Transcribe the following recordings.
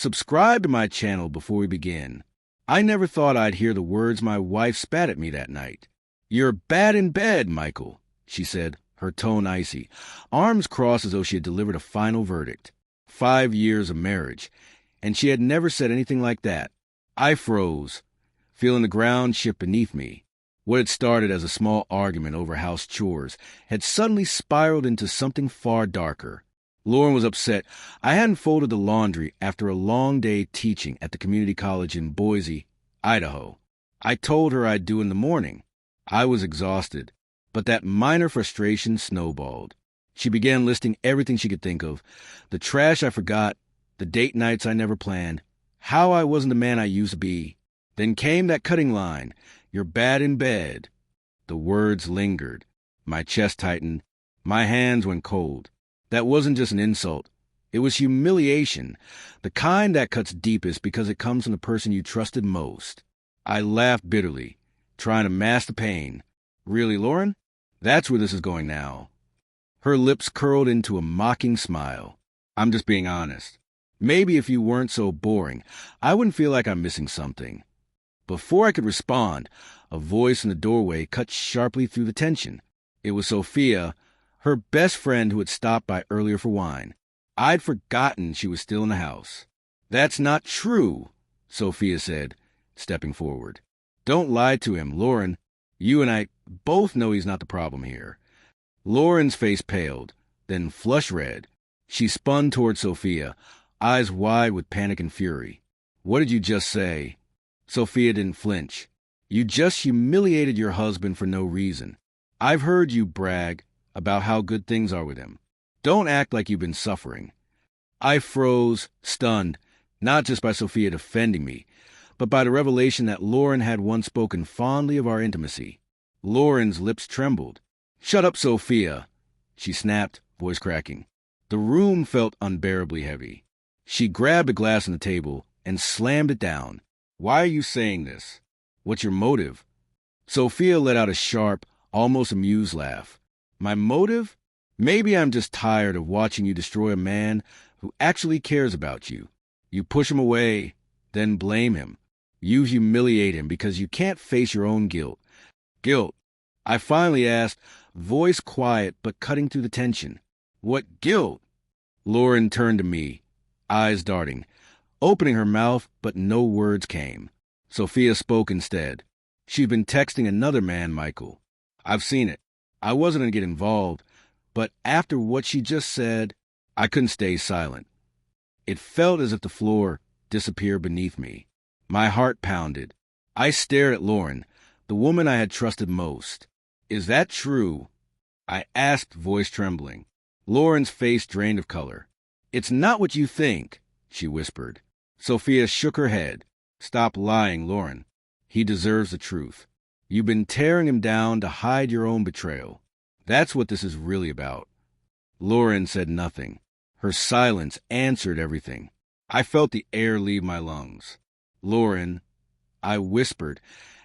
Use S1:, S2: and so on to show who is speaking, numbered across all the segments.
S1: Subscribe to my channel before we begin. I never thought I'd hear the words my wife spat at me that night. "You're bad in bed, Michael," she said, her tone icy, arms crossed as though she had delivered a final verdict. 5 years of marriage, and she had never said anything like that. I froze, feeling the ground shift beneath me. What had started as a small argument over house chores had suddenly spiraled into something far darker. Lauren was upset I hadn't folded the laundry after a long day teaching at the community college in Boise, Idaho. I told her I'd do in the morning. I was exhausted, but that minor frustration snowballed. She began listing everything she could think of: the trash I forgot, the date nights I never planned, how I wasn't the man I used to be. Then came that cutting line, "You're bad in bed." The words lingered. My chest tightened. My hands went cold. That wasn't just an insult. It was humiliation, the kind that cuts deepest because it comes from the person you trusted most. I laughed bitterly, trying to mask the pain. "Really, Lauren? That's where this is going now." Her lips curled into a mocking smile. "I'm just being honest. Maybe if you weren't so boring, I wouldn't feel like I'm missing something." Before I could respond, a voice in the doorway cut sharply through the tension. It was Sophia, her best friend who had stopped by earlier for wine. I'd forgotten she was still in the house. "That's not true," Sophia said, stepping forward. "Don't lie to him, Lauren. You and I both know he's not the problem here." Lauren's face paled, then flushed red. She spun toward Sophia, eyes wide with panic and fury. "What did you just say?" Sophia didn't flinch. "You just humiliated your husband for no reason. I've heard you brag about how good things are with him. Don't act like you've been suffering." I froze, stunned, not just by Sophia defending me, but by the revelation that Lauren had once spoken fondly of our intimacy. Lauren's lips trembled. "Shut up, Sophia," she snapped, voice cracking. The room felt unbearably heavy. She grabbed a glass on the table and slammed it down. "Why are you saying this? What's your motive?" Sophia let out a sharp, almost amused laugh. "My motive? Maybe I'm just tired of watching you destroy a man who actually cares about you. You push him away, then blame him. You humiliate him because you can't face your own guilt." "Guilt?" I finally asked, voice quiet but cutting through the tension. "What guilt?" Lauren turned to me, eyes darting, opening her mouth, but no words came. Sophia spoke instead. "She'd been texting another man, Michael. I've seen it. I wasn't going to get involved, but after what she just said, I couldn't stay silent." It felt as if the floor disappeared beneath me. My heart pounded. I stared at Lauren, the woman I had trusted most. "Is that true?" I asked, voice trembling. Lauren's face drained of color. "It's not what you think," she whispered. Sophia shook her head. "Stop lying, Lauren. He deserves the truth. You've been tearing him down to hide your own betrayal. That's what this is really about." Lauren said nothing. Her silence answered everything. I felt the air leave my lungs. "Lauren," I whispered,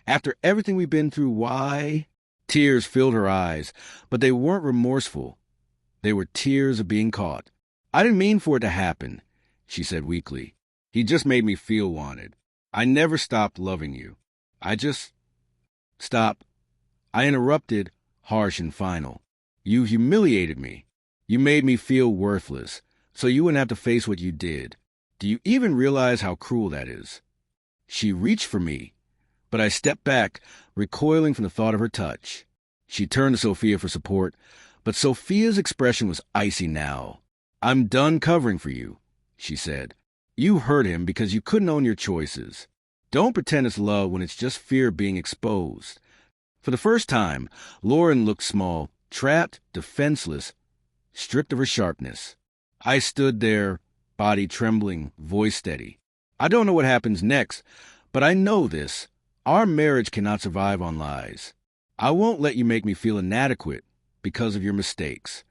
S1: "after everything we've been through, why?" Tears filled her eyes, but they weren't remorseful. They were tears of being caught. "I didn't mean for it to happen," she said weakly. "He just made me feel wanted. I never stopped loving you. I just..." "Stop." I interrupted, harsh and final. "You humiliated me. You made me feel worthless, so you wouldn't have to face what you did. Do you even realize how cruel that is?" She reached for me, but I stepped back, recoiling from the thought of her touch. She turned to Sophia for support, but Sophia's expression was icy now. "I'm done covering for you," she said. "You hurt him because you couldn't own your choices. Don't pretend it's love when it's just fear being exposed." For the first time, Lauren looked small, trapped, defenseless, stripped of her sharpness. I stood there, body trembling, voice steady. "I don't know what happens next, but I know this. Our marriage cannot survive on lies. I won't let you make me feel inadequate because of your mistakes."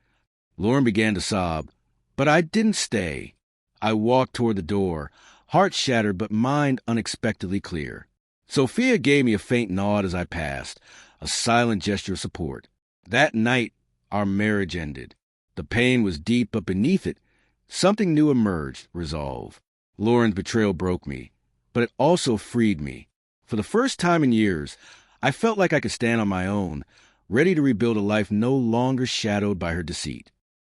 S1: Lauren began to sob, but I didn't stay. I walked toward the door, heart shattered but mind unexpectedly clear. Sophia gave me a faint nod as I passed, a silent gesture of support. That night, our marriage ended. The pain was deep, but beneath it, something new emerged, resolve. Lauren's betrayal broke me, but it also freed me. For the first time in years, I felt like I could stand on my own, ready to rebuild a life no longer shadowed by her deceit.